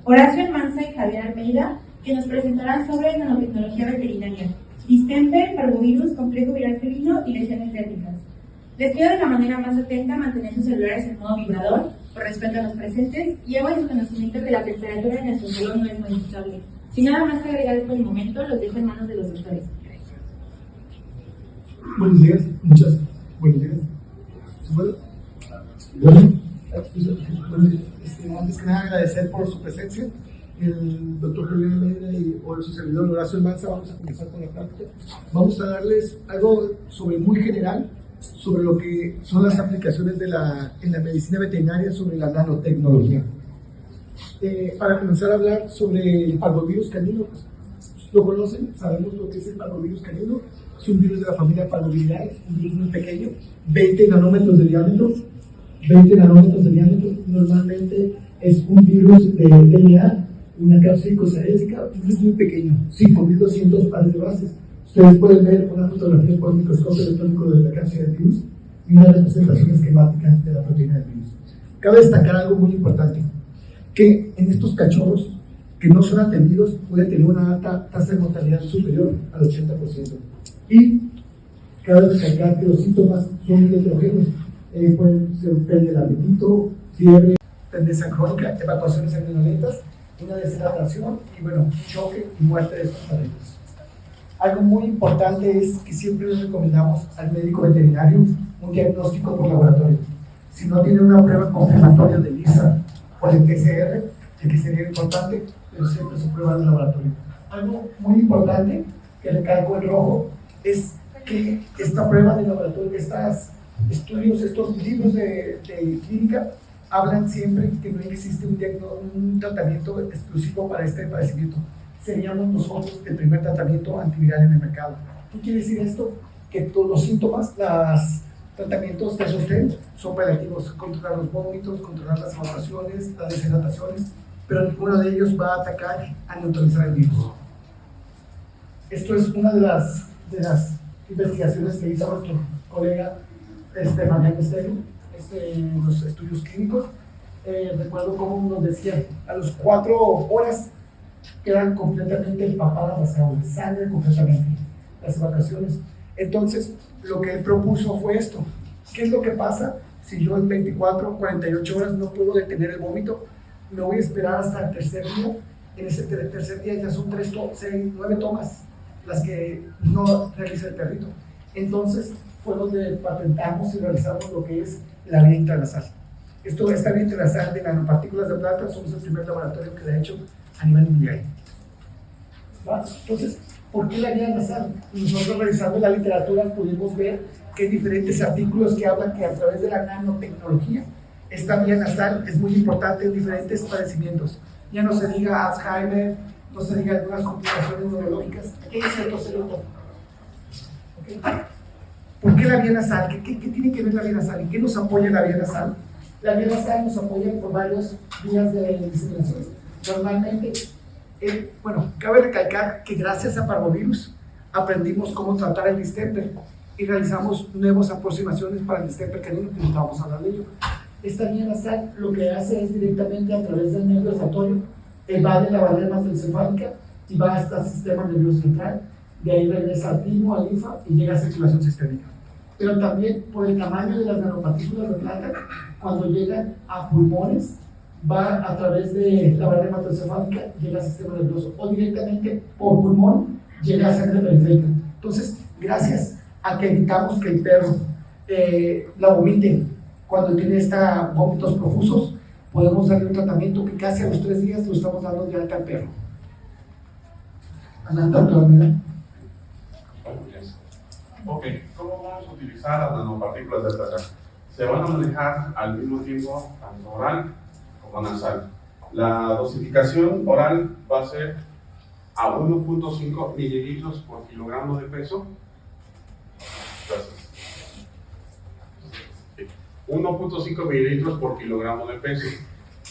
Horacio Almanza y Javier Almeida, que nos presentarán sobre nanotecnología veterinaria, distemper, parvovirus, complejo viral felino y lesiones diáticas. Les pido de la manera más atenta mantener sus celulares en modo vibrador, por respeto a los presentes, y hago en su conocimiento que la temperatura de nuestro salón no es modificable. Sin nada más que agregar por el momento, los dejo en manos de los doctores. Buenos días, muchas buenos días. Antes que nada agradecer por su presencia. El doctor Javier Almeida y su servidor Horacio Almanza vamos a comenzar con la práctica. Vamos a darles algo muy general sobre lo que son las aplicaciones en la medicina veterinaria sobre la nanotecnología. Para comenzar a hablar sobre el parvovirus canino, pues, lo conocen, sabemos lo que es el parvovirus canino. Es un virus de la familia Parvoviridae, un virus muy pequeño, 20 nanómetros de diámetro. 20 nanómetros de diámetro, normalmente es un virus de DNA, una cápsula icosaésica, un virus muy pequeño, 5200 pares de bases. Ustedes pueden ver una fotografía por microscopio electrónico de la cápsula del virus y una representación esquemática de la proteína del virus. Cabe destacar algo muy importante, que en estos cachorros que no son atendidos pueden tener una alta tasa de mortalidad superior al 80%. Y cabe destacar que los síntomas son muy heterogéneos. Pueden ser pérdida del apetito, fiebre, tendencia crónica, evacuaciones sanguinolentas, una deshidratación y bueno, choque y muerte de estos perritos. Algo muy importante es que siempre les recomendamos al médico veterinario un diagnóstico por laboratorio. Si no tiene una prueba confirmatoria de LISA o de PCR, que sería importante, pero siempre se prueba en el laboratorio. Algo muy importante que recalco en rojo es que esta prueba de laboratorio, estas estudios, estos libros de clínica hablan siempre que no existe un tratamiento exclusivo para este padecimiento. Seríamos nosotros el primer tratamiento antiviral en el mercado. ¿Qué quiere decir esto? Que todos los síntomas, los tratamientos de sostén son paliativos, controlar los vómitos, controlar las evacuaciones, las deshidrataciones, pero ninguno de ellos va a atacar a neutralizar el virus. Esto es una de las investigaciones que hizo nuestro colega Fabián Estero, en los estudios clínicos. Recuerdo cómo nos decía, a las 4 horas quedan completamente empapadas las jaulas, sangre completamente, las evacuaciones. Entonces, lo que él propuso fue esto. ¿Qué es lo que pasa si yo en 24 48 horas no puedo detener el vómito? Me voy a esperar hasta el tercer día. En ese tercer día ya son 9 tomas las que no realiza el perrito. Entonces, fue donde patentamos y realizamos lo que es la vía intranasal. Esta vía intranasal de nanopartículas de plata somos el primer laboratorio que lo ha hecho a nivel mundial. ¿Va? Entonces, ¿por qué la vía nasal? Nosotros revisando la literatura pudimos ver que hay diferentes artículos que hablan que a través de la nanotecnología esta vía nasal es muy importante en diferentes padecimientos. Ya no se diga Alzheimer, no se diga algunas complicaciones neurológicas. Aquí hay cierto cerebro. ¿Okay? ¿Por qué la vía nasal? ¿Qué tiene que ver la vía nasal? ¿En qué nos apoya la vía nasal? La vía nasal nos apoya por varios vías de diseminación. Normalmente, cabe recalcar que gracias a parvovirus aprendimos cómo tratar el distemper y realizamos nuevas aproximaciones para el distemper canino, que no vamos a hablar de ello. Esta vía nasal lo que hace es directamente a través del nervio olfatorio, evade la barrera mastoencefálica y va hasta el sistema nervioso central. De ahí regresa al timo, al linfa y llega a circulación sistémica. Pero también por el tamaño de las nanopartículas de plata, cuando llegan a pulmones, va a través de la barrera hematoencefálica, llega al sistema nervioso, o directamente por pulmón, llega a sangre periférica. Entonces, gracias a que evitamos que el perro la vomite cuando tiene vómitos profusos, podemos darle un tratamiento que casi a los 3 días lo estamos dando de alta al perro. Adelante, doctor. Ok, ¿cómo vamos a utilizar las nanopartículas de plata? Se van a manejar al mismo tiempo tanto oral como nasal. La dosificación oral va a ser a 1.5 mililitros por kilogramo de peso. Gracias. 1.5 mililitros por kilogramo de peso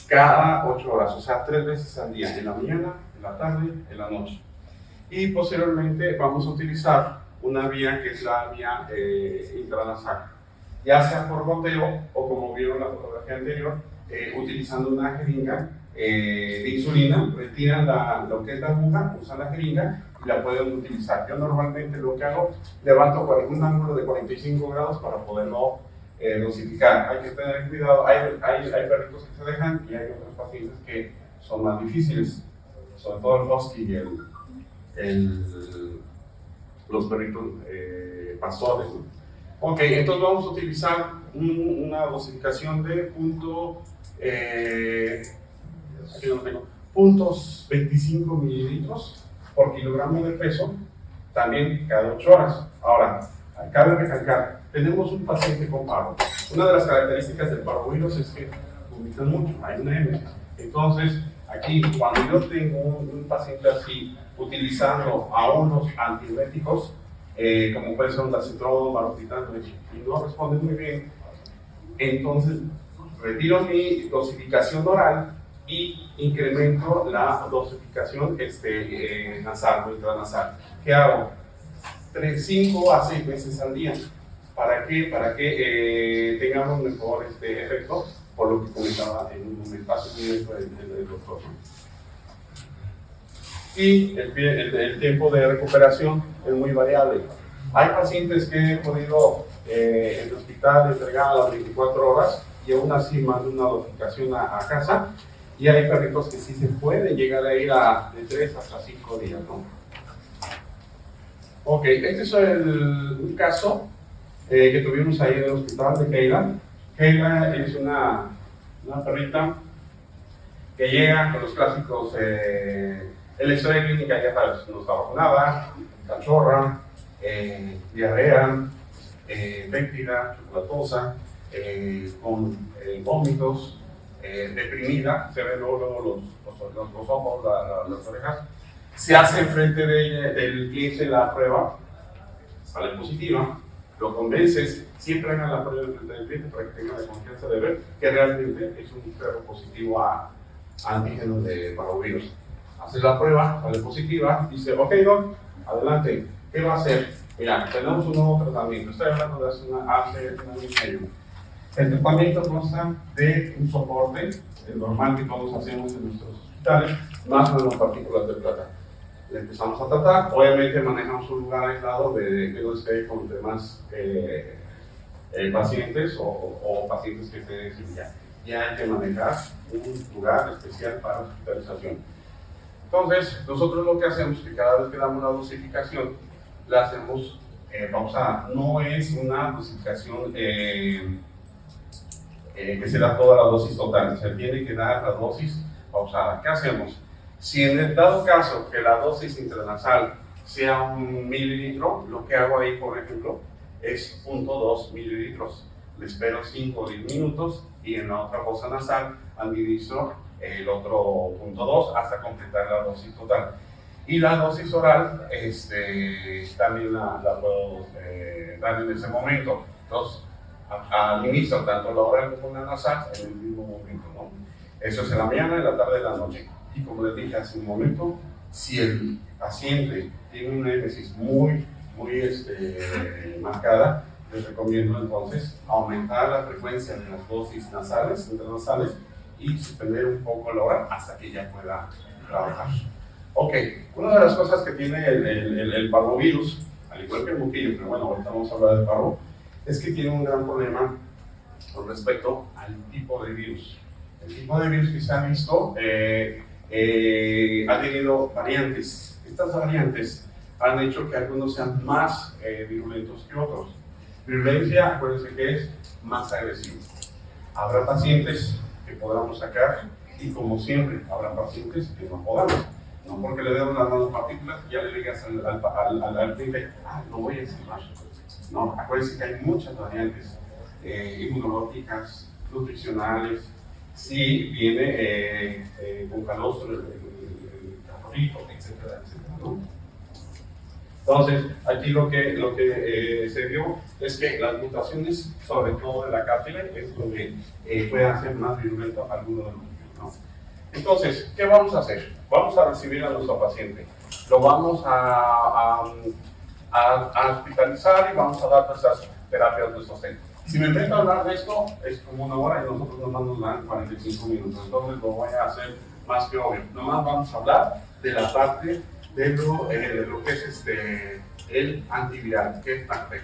cada 8 horas, o sea, 3 veces al día, en la mañana, en la tarde, en la noche. Y posteriormente vamos a utilizar una vía que es la vía intranasal. ya sea por goteo o como vieron en la fotografía anterior, utilizando una jeringa de insulina, retiran lo que es la aguja, usan la jeringa y la pueden utilizar. Yo normalmente lo que hago, levanto un ángulo de 45 grados para poderlo dosificar. Hay que tener cuidado, hay perritos que se dejan y hay otros pacientes que son más difíciles, sobre todo el husky y los perritos pastores, ¿no? Ok, entonces vamos a utilizar una dosificación de aquí no tengo, puntos 25 mililitros por kilogramo de peso, también cada 8 horas. Ahora, cabe recalcar, tenemos un paciente con parvo. Una de las características del parvovirus es que vomitan mucho, hay una émesis. Entonces, aquí, cuando yo tengo un paciente así, utilizando aún los antidiuréticos, como puede ser un dacitrón, maroxitano, y no responde muy bien, entonces retiro mi dosificación oral y incremento la dosificación nasal o intranasal. ¿Qué hago? 5 a 6 veces al día. ¿Para qué? Para que tengamos mejor efecto, por lo que comentaba en un espacio del doctor. Y el tiempo de recuperación es muy variable. Hay pacientes que he podido en el hospital entregar a las 24 horas y aún así mando una dosificación a casa, y hay perritos que sí se pueden llegar a ir de 3 hasta 5 días, ¿no? Ok, este es un caso que tuvimos ahí en el hospital de Keila. Keila es una perrita que llega con los clásicos, el historia clínica ya sabes, no está vacunada, cachorra, diarrea, pétida, chocolatosa, con vómitos, deprimida, se ven luego los ojos, las orejas. Se hace enfrente del cliente la prueba, sale positiva, lo convences, siempre hagan la prueba enfrente del cliente para que tengan la confianza de ver que realmente es un perro positivo a antígenos de parvovirus. Hace la prueba, sale positiva, dice, ok, doc, adelante, ¿qué va a hacer? Mira, tenemos un nuevo tratamiento, estoy hablando de hace un año y medio. El tratamiento consta de un soporte, el normal que todos hacemos en nuestros hospitales, más nanopartículas de plata. Le empezamos a tratar, obviamente manejamos un lugar aislado de que no esté con demás pacientes o pacientes que estén en cirugía. Ya hay que manejar un lugar especial para hospitalización. Entonces, nosotros lo que hacemos es que cada vez que damos una dosificación, la hacemos pausada. No es una dosificación que se da toda la dosis total, se tiene que dar la dosis pausada. ¿Qué hacemos? Si en el dado caso que la dosis intranasal sea 1 mililitro, lo que hago ahí, por ejemplo, es 0.2 mililitros. Le espero 5 o 10 minutos y en la otra fosa nasal administro el otro 0.2 hasta completar la dosis total. Y la dosis oral también la puedo dar en ese momento. Entonces, administro tanto la oral como la nasal en el mismo momento, ¿no? Eso es en la mañana, en la tarde y en la noche. Y como les dije hace un momento, si el paciente tiene una émesis muy marcada, les recomiendo entonces aumentar la frecuencia de las dosis nasales, intranasales, y suspender un poco la oral hasta que ya pueda trabajar. Ok, una de las cosas que tiene el parvovirus, al igual que el moquillo, pero bueno, ahorita vamos a hablar del parvo, es que tiene un gran problema con respecto al tipo de virus. El tipo de virus que se ha visto ha tenido variantes. Estas variantes han hecho que algunos sean más virulentos que otros. Virulencia, acuérdense que es más agresivo. Habrá pacientes que podamos sacar y, como siempre, habrá pacientes que no podamos. No porque le demos las nanopartículas ya le digas al cliente, lo voy a salvar. No, acuérdense que hay muchas variantes inmunológicas, nutricionales. Si viene con calostro, el cabrito, etcétera, etcétera, ¿no? Entonces, aquí lo que se vio es que las mutaciones, sobre todo en la cápsula, es donde puede hacer más virulento alguno de los virus, ¿no? Entonces, ¿qué vamos a hacer? Vamos a recibir a nuestro paciente, lo vamos a hospitalizar y vamos a dar nuestras terapias de sostén. Si me meto a hablar de esto, es como 1 hora y nosotros nomás nos dan 45 minutos. Entonces lo voy a hacer más que obvio. Nomás vamos a hablar de la parte de lo que es el antiviral, que es NAPEC.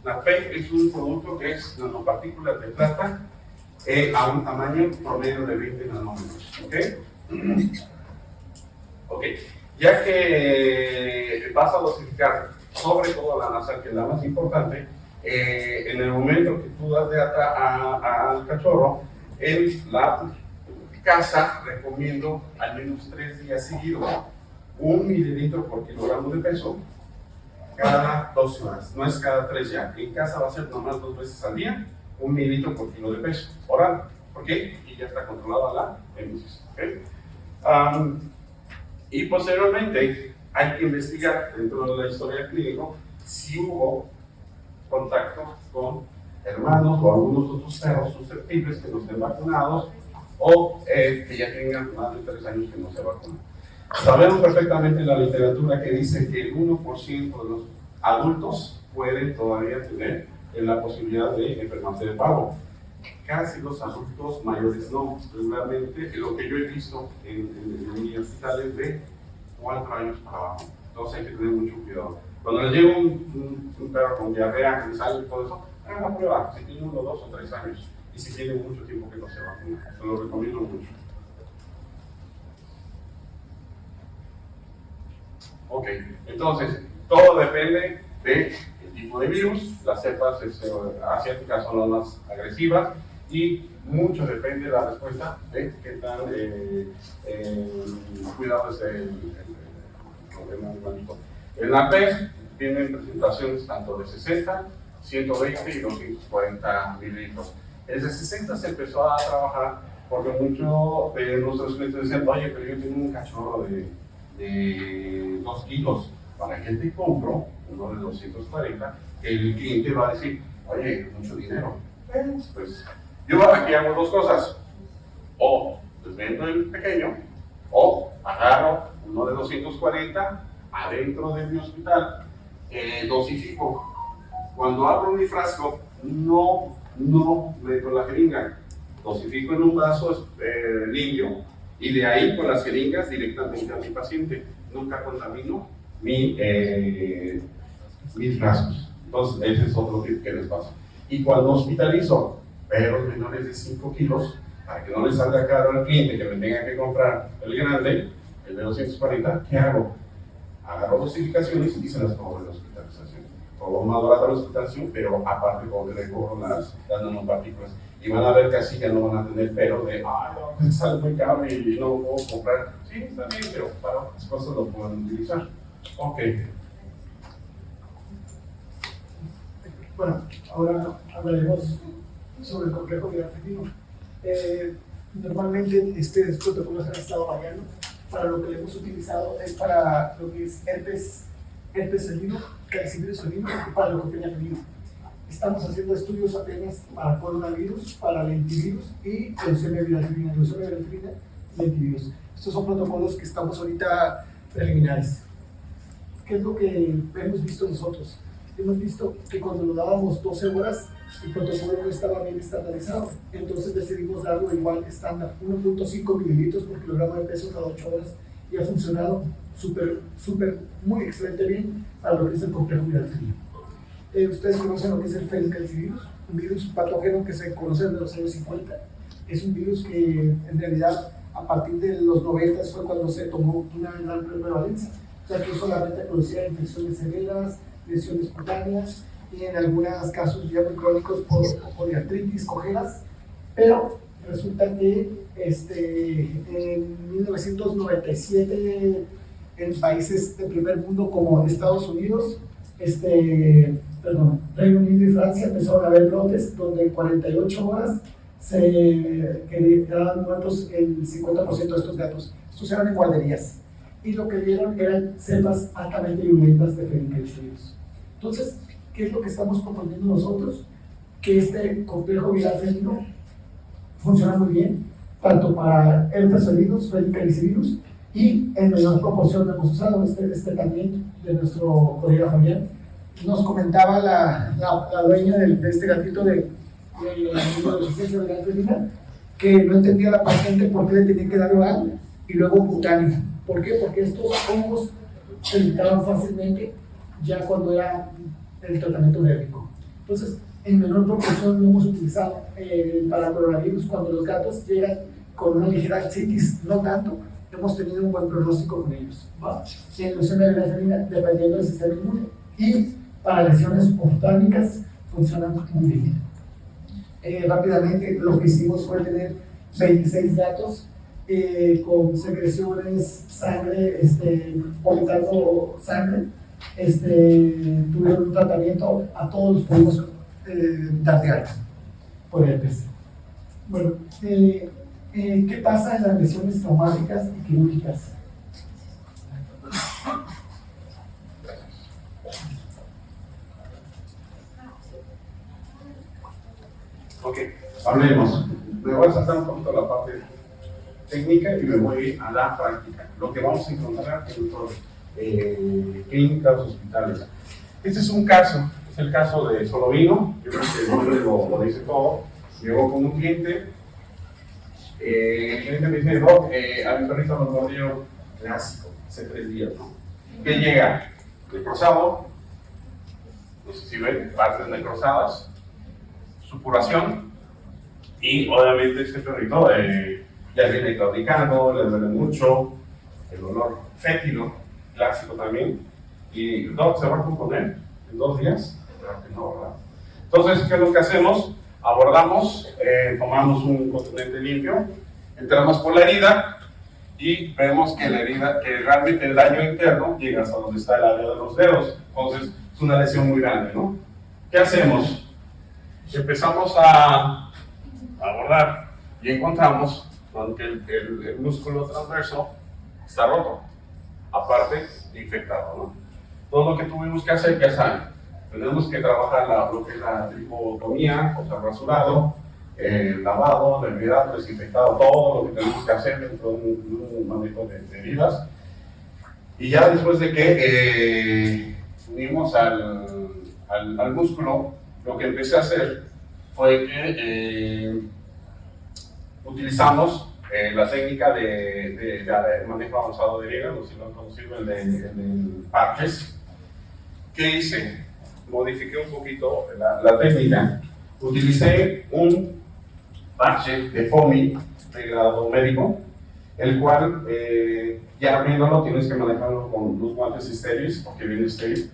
NAPEC es un producto que es nanopartículas de plata a un tamaño promedio de 20 nanómetros. ¿Ok? Ok. Ya que vas a dosificar sobre todo la nasal, que es la más importante, en el momento que tú das de alta al cachorro, en la casa recomiendo al menos 3 días seguidos 1 mililitro por kilogramo de peso cada 12 horas. No es cada 3 ya. En casa va a ser nomás 2 veces al día, 1 mililitro por kilo de peso oral. ¿Ok? Y ya está controlada la hemosis. ¿Okay? Y posteriormente hay que investigar dentro de la historia clínica si hubo contacto con hermanos o algunos otros perros susceptibles que no estén vacunados o que ya tengan más de 3 años que no se vacunan. Sabemos perfectamente en la literatura que dice que el 1% de los adultos pueden todavía tener la posibilidad de enfermarse de parvo. Casi los adultos mayores no. Regularmente lo que yo he visto en mi hospital es de 4 años para abajo. Entonces hay que tener mucho cuidado. Cuando les llega un perro con diarrea, que sale y todo eso, hagan la prueba. Si tiene 1, 2 o 3 años y si tiene mucho tiempo que no se vacuna. Se lo recomiendo mucho. Ok, entonces todo depende del tipo de virus. Las cepas asiáticas son las más agresivas y mucho depende de la respuesta de qué tan cuidado es el problema animalito. En la PES tienen presentaciones tanto de 60, 120 y 240 mililitros. Desde 60 se empezó a trabajar porque muchos de nuestros clientes decían, oye, pero yo tengo un cachorro de 2 kilos, ¿para qué te compro uno de 240? El cliente va a decir, oye, mucho dinero. Pues yo aquí hago 2 cosas, o les vendo el pequeño, o agarro uno de 240 adentro de mi hospital, dosifico. Cuando abro mi frasco, no meto la jeringa, dosifico en un vaso limpio y de ahí con las jeringas directamente a mi paciente. Nunca contamino mis frascos. Entonces, ese es otro tip que les paso. Y cuando hospitalizo perros menores de 5 kilos, para que no les salga caro al cliente que me tenga que comprar el grande, el de 240, ¿qué hago? Agarro dosificaciones y se las cobro en la hospitalización. Cobro más barata la hospitalización, pero aparte le cobro las nanopartículas. Y van a ver que así ya no van a tener pero de, no, sale muy caro y no lo puedo comprar. Sí, está bien, pero para otras cosas lo pueden utilizar. Ok. Bueno, ahora hablaremos sobre el complejo viral felino. Normalmente estos protocolos han estado variando. Para lo que le hemos utilizado es para lo que es herpes felino, calicivirus felino y para leucopenia felino. Estamos haciendo estudios apenas para coronavirus, para lentivirus y leucemia viral felina, lentivirus. Estos son protocolos que estamos ahorita preliminares. ¿Qué es lo que hemos visto nosotros? Hemos visto que cuando lo dábamos 12 horas, el protocolo no estaba bien estandarizado. Entonces decidimos darlo igual estándar, 1.5 mililitros por kilogramo de peso cada 8 horas y ha funcionado muy excelente bien para lo que es el complejo viral felino. Ustedes conocen lo que es el felicalcivirus, un virus patógeno que se conoce desde los años 50. Es un virus que en realidad a partir de los 90 fue cuando se tomó una gran prevalencia, ya que solamente producía infecciones severas, lesiones cutáneas y en algunos casos ya muy crónicos por artritis, cojeras, pero resulta que en 1997 en países del primer mundo como Estados Unidos, Reino Unido y Francia empezaron a haber brotes donde en 48 horas quedaban muertos el 50% de estos gatos. Estos eran en guarderías y lo que vieron eran cepas altamente violentas de felicalcivirus. Entonces, ¿qué es lo que estamos proponiendo nosotros? Que este complejo viral felino funciona muy bien, tanto para herpes felinos, felicalcivirus, y en menor proporción hemos usado este también de nuestro colega Fabián, nos comentaba la dueña de este gatito de inmunodeficiencia de la felina, que no entendía la paciente por qué le tenía que dar oral y luego cutánea. ¿Por qué? Porque estos hongos se evitaban fácilmente ya cuando era el tratamiento médico. Entonces, en menor proporción lo hemos utilizado para coronavirus cuando los gatos llegan con una ligera artritis, no tanto, hemos tenido un buen pronóstico con ellos. En ilusión de la felina, dependiendo del sistema inmune, y para lesiones oftálmicas funcionan muy bien. Rápidamente, lo que hicimos fue tener 26 gatos con secreciones, sangre, vomitando sangre. Tuvieron un tratamiento, a todos los pudimos dar de alta por herpes. Bueno, ¿qué pasa en las lesiones traumáticas y quirúrgicas? Ok, hablemos. Me voy a saltar un poquito la parte técnica y me voy a la práctica. Lo que vamos a encontrar en nuestras clínicas, hospitales. Este es un caso, es el caso de Solovino. Yo creo que el nombre lo dice todo. Llegó con un cliente. El cliente me dice: Doc, a mi perrito lo mordió clásico, hace 3 días, ¿no? Que llega necrosado, no sé si ven, partes necrosadas, supuración, y obviamente este perrito ya viene claudicando, le duele mucho, el olor fétido, clásico también, y Doc, ¿se va a componer en 2 días? Claro que no, ¿verdad? Entonces, ¿qué es lo que hacemos? Abordamos, tomamos un cotonete limpio, entramos por la herida y vemos que la herida, que realmente el daño interno llega hasta donde está el área de los dedos. Entonces, es una lesión muy grande, ¿no? ¿Qué hacemos? Empezamos a abordar y encontramos que el músculo transverso está roto, aparte infectado, ¿no? Todo lo que tuvimos que hacer, ya saben, tenemos que trabajar lo que es la tricotomía, o sea, rasurado, lavado, limpiado, desinfectado, todo lo que tenemos que hacer dentro de un manejo de heridas. Y ya después de que unimos al músculo, lo que empecé a hacer fue que utilizamos la técnica de manejo avanzado de heridas, no sé si lo han conocido, el de parches. ¿Qué hice? Modifiqué un poquito la técnica. Utilicé un parche de foamy de grado médico, el cual ya abriéndolo tienes que manejarlo con los guantes estériles, porque viene estéril.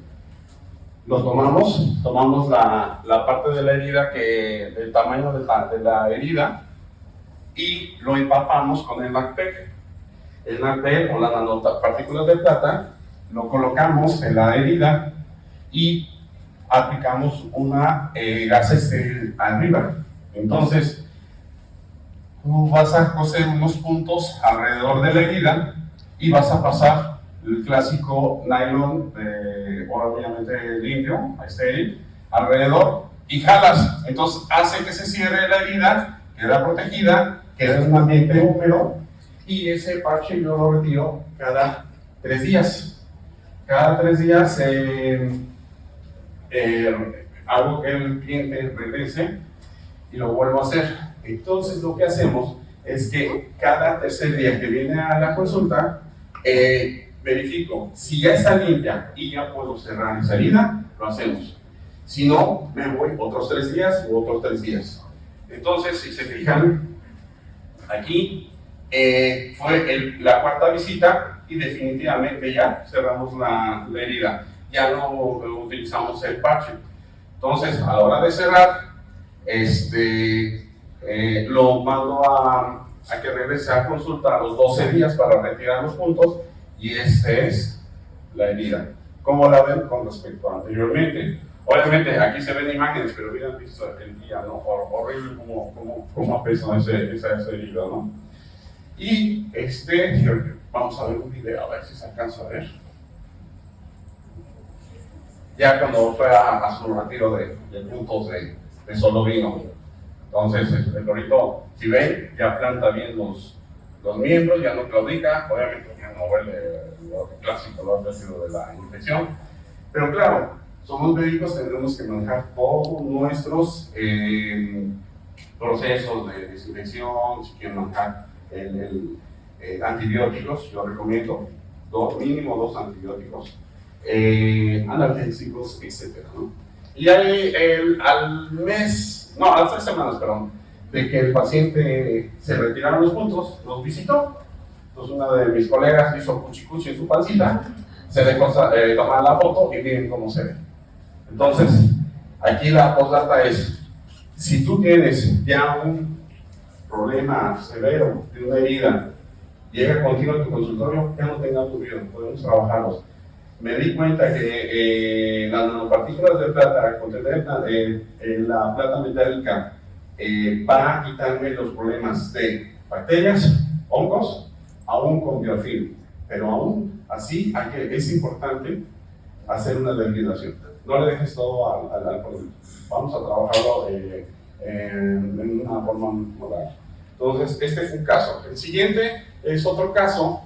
Lo tomamos la parte de la herida, del tamaño de la herida, y lo empapamos con el NACPEC. El NACPEC, o la nanopartículas de plata, lo colocamos en la herida y aplicamos una gasa estéril arriba. Entonces, tú vas a coser unos puntos alrededor de la herida y vas a pasar el clásico nylon, obviamente limpio, estéril, alrededor, y jalas. Entonces hace que se cierre la herida, queda protegida, queda en un ambiente húmedo, y ese parche yo lo retiro cada 3 días. Cada 3 días hago que el cliente regrese y lo vuelvo a hacer. Entonces lo que hacemos es que cada tercer día que viene a la consulta, verifico si ya está limpia y ya puedo cerrar esa herida, lo hacemos. Si no, me voy otros 3 días u otros 3 días. Entonces, si se fijan, aquí fue la 4ª visita y definitivamente ya cerramos la herida. Ya no utilizamos el parche. Entonces, a la hora de cerrar, lo mando a que regrese a consulta a los 12 días para retirar los puntos, y esta es la herida. ¿Cómo la ven con respecto a anteriormente? Obviamente aquí se ven imágenes, pero hubieran visto el día, ¿no? Horrible cómo apesa esa herida, ¿no? Y vamos a ver un video, a ver si se alcanza a ver. Ya cuando fue a su retiro de puntos de Solovino. Entonces, el perrito, si ven, ya planta bien los miembros, ya no claudica, obviamente ya no huele lo clásico, lo ácido de la infección. Pero claro, somos médicos, tendremos que manejar todos nuestros procesos de desinfección. Si quieren manejar antibióticos, yo recomiendo mínimo 2 antibióticos, analgésicos, etc., ¿no? Y hay a 3 semanas, perdón, de que el paciente se retiraron los puntos, nos visitó. Entonces una de mis colegas hizo cuchi en su pancita, se dejó tomar la foto y miren cómo se ve. Entonces, aquí la postdata es, si tú tienes ya un problema severo de una herida, llega contigo a tu consultorio, ya no tengas tu vida, podemos trabajarlos. Me di cuenta que las nanopartículas de plata, contener la plata metálica, va a quitarme los problemas de bacterias, hongos, aún con biofilm. Pero aún así es importante hacer una deshidratación. No le dejes todo al problema. Vamos a trabajarlo en una forma moral. Entonces, este fue un caso. El siguiente es otro caso.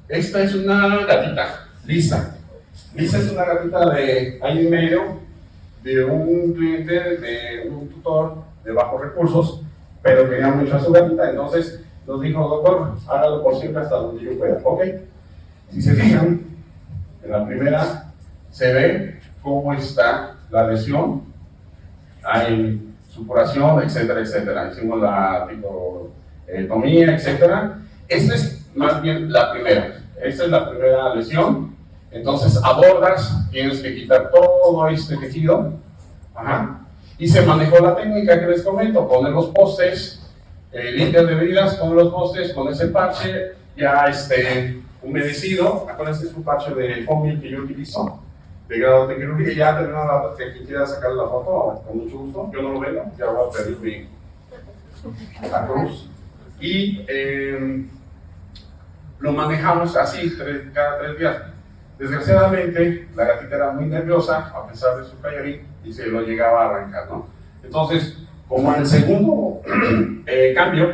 Esta es una gatita, Lisa. Lisa es una gatita de año y medio, de un cliente, de un tutor de bajos recursos, pero quería mucho a su gatita. Entonces nos dijo, doctor, hágalo por siempre hasta donde yo pueda. Ok. Si se fijan, en la primera se ve cómo está la lesión, hay supuración, etcétera, etcétera. Hicimos la tipotomía, etcétera. Esta es más bien la primera. Esta es la primera lesión. Entonces abordas, tienes que quitar todo este tejido. Y se manejó la técnica que les comento, poner los postes, limpias de heridas, poner los postes, con ese parche ya humedecido. Acuérdense, es un parche de foamy que yo utilizo, de grado de quirúrgica. Ya terminó la parte que quiera sacar la foto, con mucho gusto. Yo no lo veo, ya voy a pedir la cruz. Y lo manejamos así, cada 3 días. Desgraciadamente, la gatita era muy nerviosa, a pesar de su collarín, y se lo llegaba a arrancar, ¿no? Entonces, como en el segundo cambio,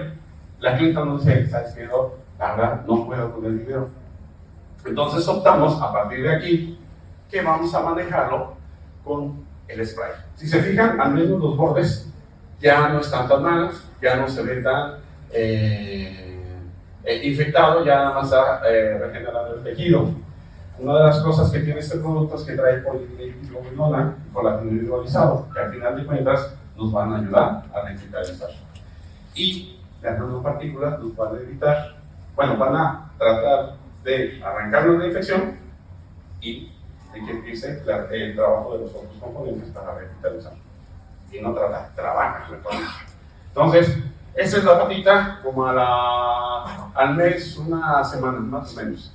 la clínica nos dice, ¿sabes qué? La verdad, no puedo con el video. Entonces optamos, a partir de aquí, que vamos a manejarlo con el spray. Si se fijan, al menos los bordes ya no están tan malos, ya no se ve tan infectado, ya nada más está regenerando el tejido. Una de las cosas que tiene este producto es que trae poliglobulina y colágeno hidrolizado, que al final de cuentas nos van a ayudar a revitalizar. Y las nanopartículas nos van a evitar, van a tratar de arrancarnos la infección y de que empiece el trabajo de los otros componentes para revitalizar. Y no trabaja mejor. Entonces, esta es la patita como al mes, una semana más o menos.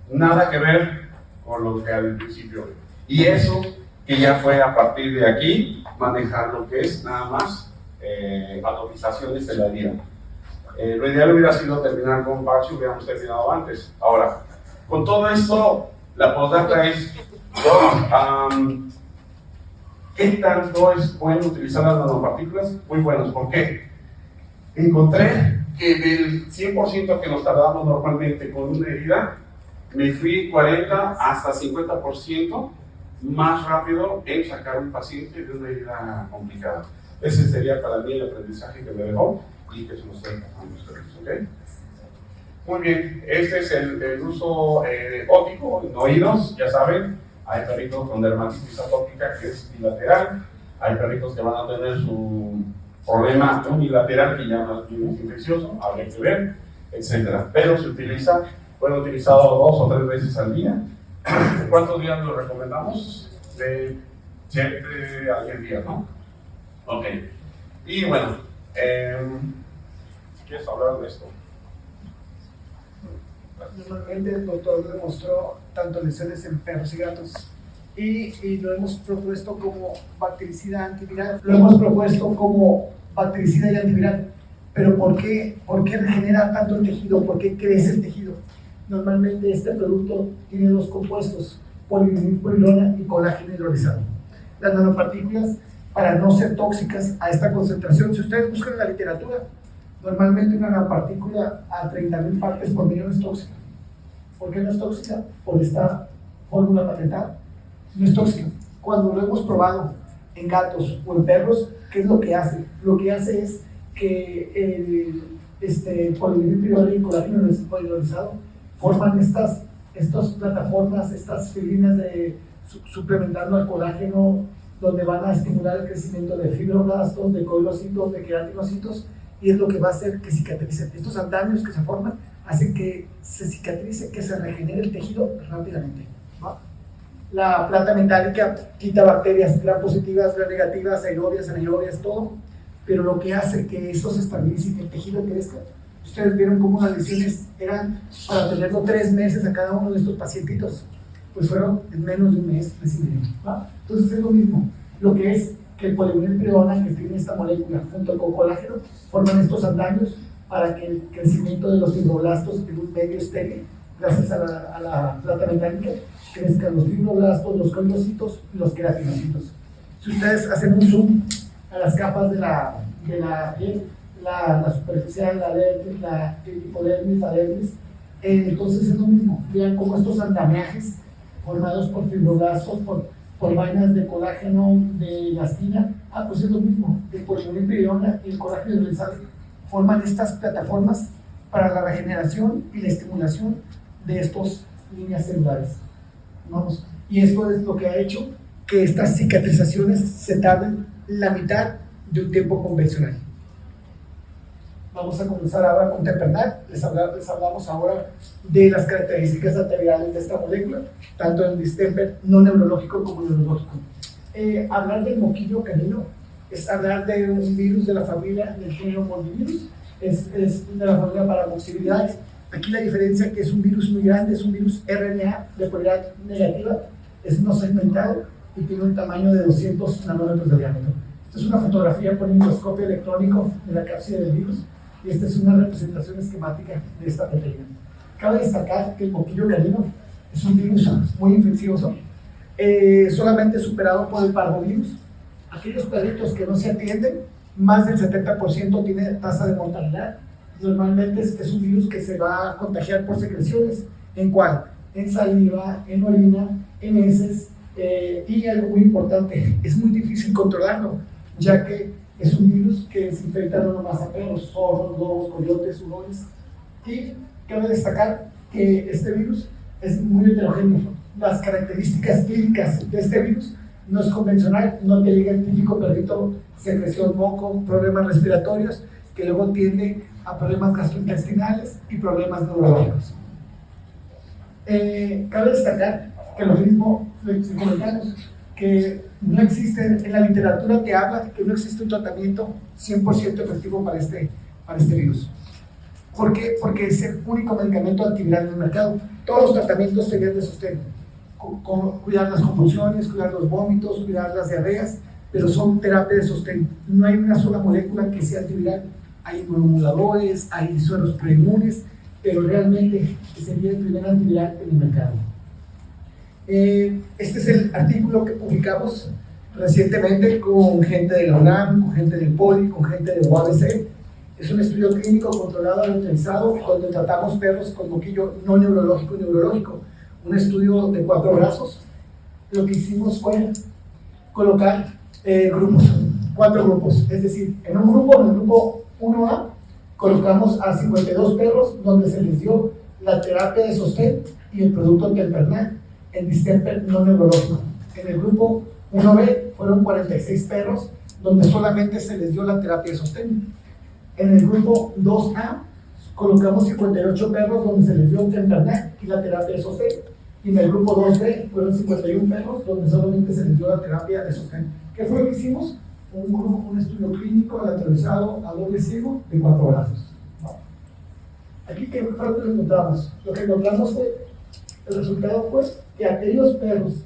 Nada que ver con lo que al principio. Y eso que ya fue a partir de aquí, manejar lo que es nada más atomizaciones de la herida. Lo ideal hubiera sido terminar con parche, hubiéramos terminado antes. Ahora, con todo esto, la postdata es, ¿qué tanto es bueno utilizar las nanopartículas? Muy buenos. ¿Por qué? Encontré que del 100% que nos tardamos normalmente con una herida, me fui 40 hasta 50% más rápido en sacar un paciente de una herida complicada. Ese sería para mí el aprendizaje que me dejó y que se nos está pasando a ustedes, ¿ok? Muy bien, este es el uso óptico en oídos, ya saben, hay perritos con dermatitis atópica que es bilateral, hay perritos que van a tener su problema unilateral que ya más bien es infeccioso, habría que ver, etc. Pero se utiliza, puede utilizado 2 o 3 veces al día. ¿Cuántos días lo recomendamos? De 7 a 10 días, ¿no? Ok. Y bueno, ¿quieres hablar de esto? Normalmente el doctor demostró tanto lesiones en perros y gatos y lo hemos propuesto como bactericida antiviral. Lo hemos propuesto como bactericida y antiviral. Pero ¿por qué regenera tanto el tejido? ¿Por qué crece el tejido? Normalmente este producto tiene 2 compuestos, polivinilpolilona y colágeno hidrolizado. Las nanopartículas, para no ser tóxicas a esta concentración, si ustedes buscan en la literatura, normalmente una nanopartícula a 30.000 partes por millón es tóxica. ¿Por qué no es tóxica? Por esta fórmula patentada, no es tóxico. Cuando lo hemos probado en gatos o en perros, ¿qué es lo que hace? Lo que hace es que el polivinilpiridona y colágeno polimerizado forman estas plataformas, estas fibrinas suplementando al colágeno, donde van a estimular el crecimiento de fibroblastos, de coilocitos, de queratinocitos, y es lo que va a hacer que cicatricen. Estos andamios que se forman hacen que se cicatrice, que se regenere el tejido rápidamente, ¿va? La plata metálica quita bacterias gram positivas, gram negativas, aerobias, anaerobias, todo, pero lo que hace que eso se estabilice y que el tejido crezca. Ustedes vieron cómo las lesiones eran para tenerlo 3 meses a cada uno de estos pacientitos, pues fueron en menos de un mes, mes y medio, ¿va? Entonces es lo mismo, lo que es que el polivinilpiridona, que tiene esta molécula junto con colágeno, forman estos andamios para que el crecimiento de los fibroblastos en un medio estéril, gracias a la plata metálica, crezcan los fibroblastos, los coilocitos y los queratinocitos. Si ustedes hacen un zoom a las capas de la piel, la superficial, la dermis, la hipodermis, la dermis, entonces es lo mismo. Vean cómo estos andamiajes formados por fibroblastos, por vainas de colágeno, de elastina, pues es lo mismo. El polivinilpiridona y el colágeno hidrolizado forman estas plataformas para la regeneración y la estimulación de estas líneas celulares. Vamos. Y esto es lo que ha hecho que estas cicatrizaciones se tarden la mitad de un tiempo convencional. Vamos a comenzar ahora con Tempernac. Les hablamos ahora de las características antivirales de esta molécula, tanto en distemper no neurológico como neurológico. Hablar del moquillo canino es hablar de un virus de la familia del género morbilvirus, es de la familia Paramoxilidae. Aquí la diferencia es que es un virus muy grande, es un virus RNA de polaridad negativa, es no segmentado y tiene un tamaño de 200 nanómetros de diámetro. Esta es una fotografía por microscopio electrónico de la cápsula del virus y esta es una representación esquemática de esta proteína. Cabe destacar que el moquillo canino es un virus muy infeccioso, solamente superado por el parvovirus. Aquellos perritos que no se atienden, más del 70% tiene tasa de mortalidad. Normalmente es un virus que se va a contagiar por secreciones. ¿En cuál? En saliva, en orina, en heces, y algo muy importante, es muy difícil controlarlo, ya que es un virus que se infecta no nomás a perros, zorros, lobos, coyotes, hurones. Y cabe destacar que este virus es muy heterogéneo. Las características clínicas de este virus no es convencional, no te llega el típico perrito, secreción, moco, problemas respiratorios, que luego tiende a problemas gastrointestinales y problemas neurológicos. Cabe destacar que lo mismo comentamos, que no existe, en la literatura te habla que no existe un tratamiento 100% efectivo para este virus. ¿Por qué? Porque es el único medicamento antiviral en el mercado. Todos los tratamientos serían de sostén, cuidar las convulsiones, cuidar los vómitos, cuidar las diarreas, pero son terapias de sostén. No hay una sola molécula que sea antiviral. Hay inmunomoduladores, hay sueros preinmunes, pero realmente sería el primer antiviral en el mercado. Este es el artículo que publicamos recientemente con gente de la UNAM, con gente del POLI, con gente de UABC. Es un estudio clínico controlado y autorizado donde tratamos perros con moquillo no neurológico y neurológico. Un estudio de 4 brazos. Lo que hicimos fue colocar grupos, 4 grupos. Es decir, en un grupo, en el grupo 1A, colocamos a 52 perros donde se les dio la terapia de sostén y el producto Tempernac en distemper no neurológico. En el grupo 1B fueron 46 perros donde solamente se les dio la terapia de sostén. En el grupo 2A colocamos 58 perros donde se les dio Tempernac y la terapia de sostén. Y en el grupo 2B fueron 51 perros donde solamente se les dio la terapia de sostén. ¿Qué fue lo que hicimos? Un estudio clínico aleatorizado a doble ciego de 4 brazos. Aquí, ¿qué fue lo que encontramos? Lo que encontramos fue, el resultado fue que aquellos perros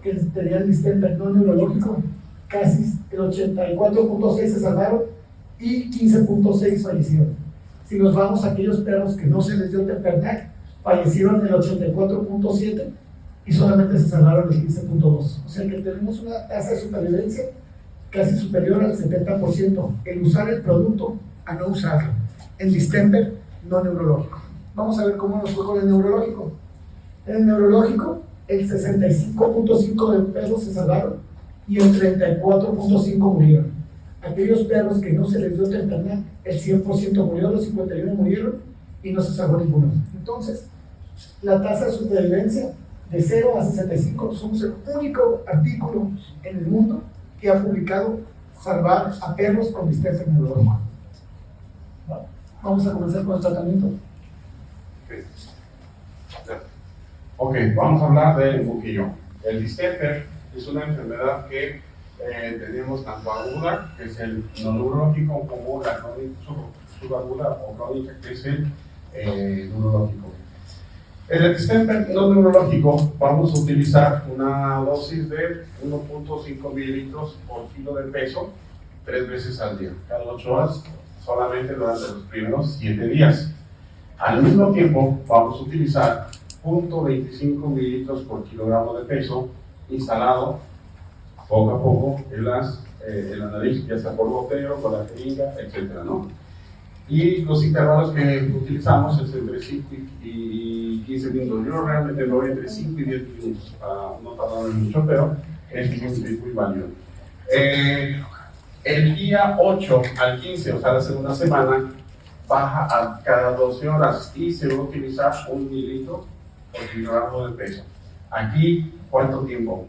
que tenían distemper no neurológico, casi el 84.6 se salvaron y 15.6 fallecieron. Si nos vamos a aquellos perros que no se les dio Tempernac, fallecieron el 84.7 y solamente se salvaron el 15.2. O sea que tenemos una tasa de supervivencia casi superior al 70%, el usar el producto a no usarlo, en distemper no neurológico. Vamos a ver cómo nos fue con el neurológico. En el neurológico el 65.5% de perros se salvaron y el 34.5% murieron. Aquellos perros que no se les dio temprana, el 100% murió, los 51 murieron y no se salvó ninguno. Entonces, la tasa de supervivencia de 0 a 65, somos el único artículo en el mundo que ha publicado salvar a perros con distemper neurológico. Vamos a comenzar con el tratamiento. Ok, vamos a hablar del buquillo. El distemper es una enfermedad que tenemos tanto aguda, que es el no neurológico, como la subaguda o crónica, que es el neurológico. En el distemper no neurológico vamos a utilizar una dosis de 1.5 mililitros por kilo de peso 3 veces al día, cada 8 horas, solamente durante los primeros 7 días. Al mismo tiempo vamos a utilizar 0.25 mililitros por kilogramo de peso instalado poco a poco en la nariz, ya sea por goteo, por la jeringa, etc., ¿no? Y los intervalos que utilizamos es entre 5 y 15 minutos. Yo realmente lo voy entre 5 y 10 minutos, para no tardar mucho, pero es muy válido. El día 8 al 15, o sea, la segunda semana, baja a cada 12 horas y se va a utilizar 1 mililitro por kilogramo de peso. Aquí, ¿cuánto tiempo?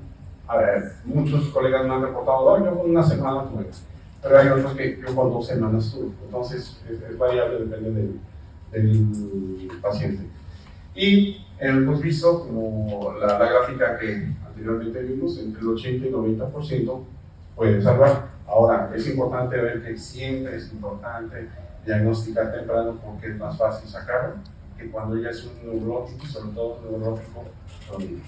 A ver, muchos colegas me han reportado, yo con una semana tuve, pero hay otros que yo con 2 semanas tuve. Entonces, es variable, depende del paciente. Y hemos visto, como la gráfica que anteriormente vimos, entre el 80 y 90% puede salvar. Ahora, es importante ver que siempre es importante diagnosticar temprano porque es más fácil sacarlo que cuando ya es un neurológico, y sobre todo un neurológico crónico.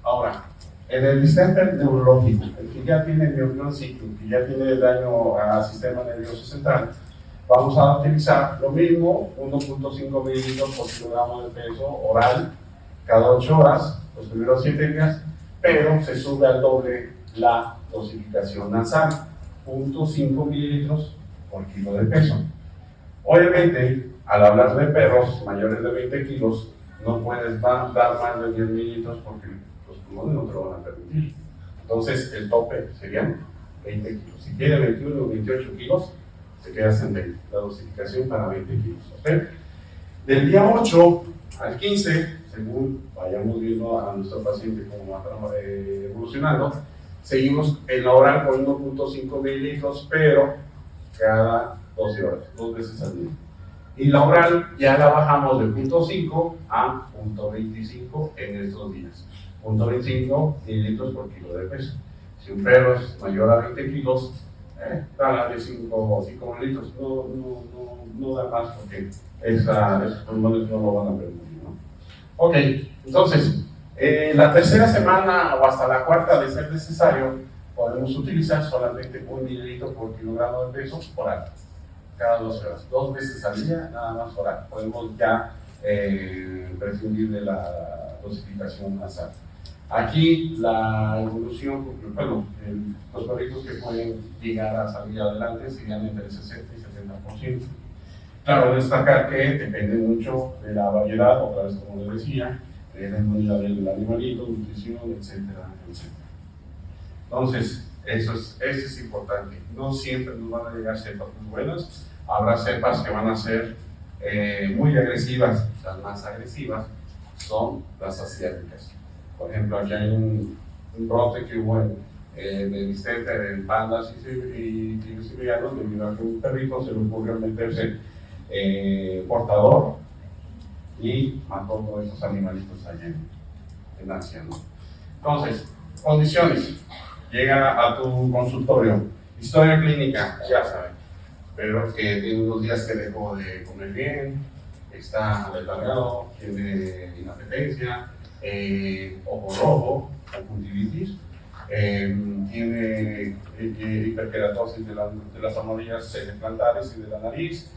Ahora, en el distemper neurológico, el que ya tiene neuron cíclico, que ya tiene daño al sistema nervioso central, vamos a utilizar lo mismo, 1.5 mililitros por kilogramo de peso oral cada 8 horas, los primeros 7 días, pero se sube al doble la dosificación nasal, 0.5 mililitros por kilo de peso. Obviamente, al hablar de perros mayores de 20 kilos, no puedes dar más de 10 mililitros porque los pulmones no te lo van a permitir. Entonces, el tope serían 20 kilos. Si tiene 21 o 28 kilos, se queda en 20. La dosificación para 20 kilos. ¿Okay? Del día 8 al 15, según vayamos viendo a nuestro paciente como va evolucionando, seguimos en la oral con 1.5 mililitros, pero cada 12 horas, 2 veces al día. Y la oral ya la bajamos de 0.5 a 0.25 en estos días. 0.25 mililitros por kilo de peso. Si un perro es mayor a 20 kilos, da de 5 mililitros, no da más porque esos pulmones no lo van a permitir, ¿no? Ok, entonces, la tercera semana o hasta la cuarta, de ser necesario, podemos utilizar solamente 1 mililitro por kilogramo de peso oral, cada 12 horas, 2 veces al día, nada más oral. Podemos ya prescindir de la dosificación nasal. Aquí la evolución, bueno, los perritos que pueden llegar a salir adelante serían entre el 60 y 70%. Claro, destacar que depende mucho de la variedad, otra vez como les decía, de la inmunidad del animalito, nutrición, etcétera, etcétera. Entonces, eso es importante. No siempre nos van a llegar cepas muy buenas, habrá cepas que van a ser muy agresivas. Las más agresivas son las asiáticas. Por ejemplo, aquí hay un brote que hubo de distemper en pandas y tigres siberianos, debido a que un perrito se le ocurrió meterse portador y mató a todos esos animalitos allá en Asia, ¿no? Entonces, condiciones. Llega a tu consultorio, historia clínica, ya saben, pero que tiene unos días que dejó de comer bien, está letargado, tiene inapetencia, ojo rojo, conjuntivitis, tiene hiperkeratosis de las amarillas plantares y de la nariz,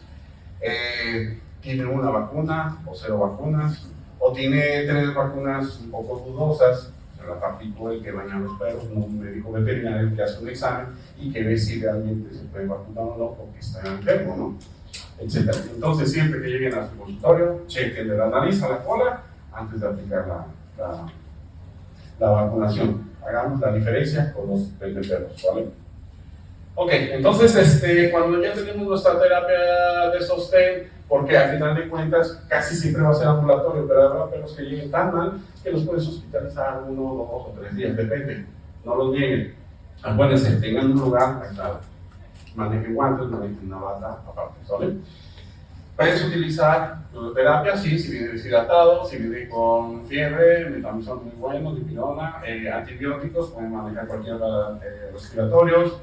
tiene una vacuna o 0 vacunas, o tiene 3 vacunas un poco dudosas. Se la aplicó el que baña a los perros, no un médico veterinario que hace un examen y que ve si realmente se puede vacunar o no porque está enfermo, ¿no? Etcétera. Entonces, siempre que lleguen a su consultorio, chequen de la nariz a la cola antes de aplicar la vacunación. Hagamos la diferencia con los perros, ¿vale? Ok, entonces cuando ya tenemos nuestra terapia de sostén, porque al final de cuentas casi siempre va a ser ambulatorio, pero habrá perros que lleguen tan mal que los puedes hospitalizar 1, 2 o 3 días, depende, no los nieguen. Acuérdense, tengan un lugar aislado, manejen guantes, manejen una bata aparte, ¿vale? Puedes utilizar terapia, sí, si viene deshidratado, si viene con fiebre, metamizol muy bueno, dipirona, antibióticos, pueden manejar cualquier respiratorios.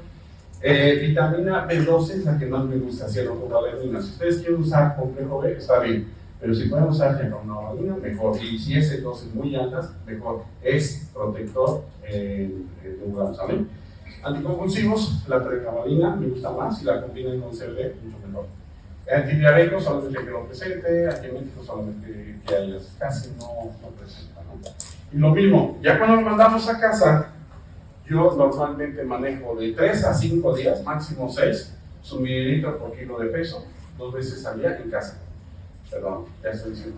Vitamina B12 es la que más me gusta, hacer valenina. Si ustedes quieren usar complejo B, está bien, pero si pueden usar ya con una valenina, mejor. Y si es dosis muy altas, mejor. Es protector neural, ¿saben? Anticonvulsivos, la pregabalina me gusta más, si la combinan con CBD, mucho mejor. Antidiarreico solamente que lo presente, aquí en México solamente que hayas, casi no presenta, ¿no? Y lo mismo, ya cuando lo mandamos a casa, yo normalmente manejo de 3 a 5 días, máximo 6, su mililitro por kilo de peso, 2 veces al día en casa. Perdón, ya estoy diciendo.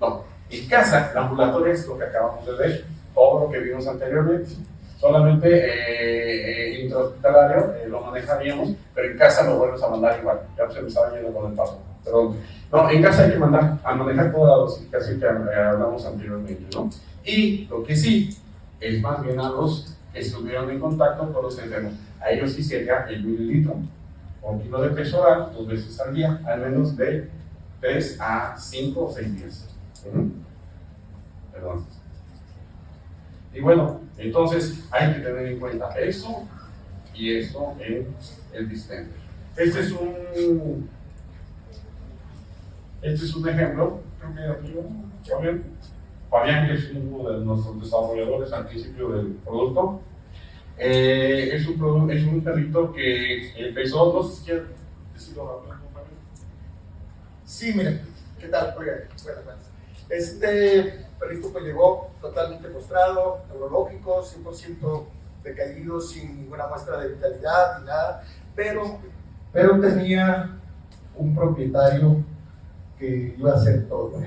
No, en casa, el ambulatorio es lo que acabamos de ver, todo lo que vimos anteriormente. Solamente intrahospitalario lo manejaríamos, pero en casa lo vuelves a mandar igual. Ya se me estaba yendo con el paso. Pero no, en casa hay que manejar toda la dosificación que hablamos anteriormente, ¿no? Y lo que sí es más bien a los que estuvieron en contacto con los enfermos. A ellos sí sería el mililitro o kilo de peso oral 2 veces al día, al menos de 3 a 5 o 6 días. Perdón. Y bueno, entonces hay que tener en cuenta eso y esto en el distemper. Este es un ejemplo, creo que aquí, Fabián, que es uno de nuestros desarrolladores al principio del producto. Es un perrito que empezó, no sé si quiere decirlo rápido, Fabián. Sí, miren, ¿qué tal? Oiga, buenas. Este perrito pues llegó totalmente postrado, neurológico, 100% decaído, sin ninguna muestra de vitalidad ni nada, pero tenía un propietario que iba a hacer todo,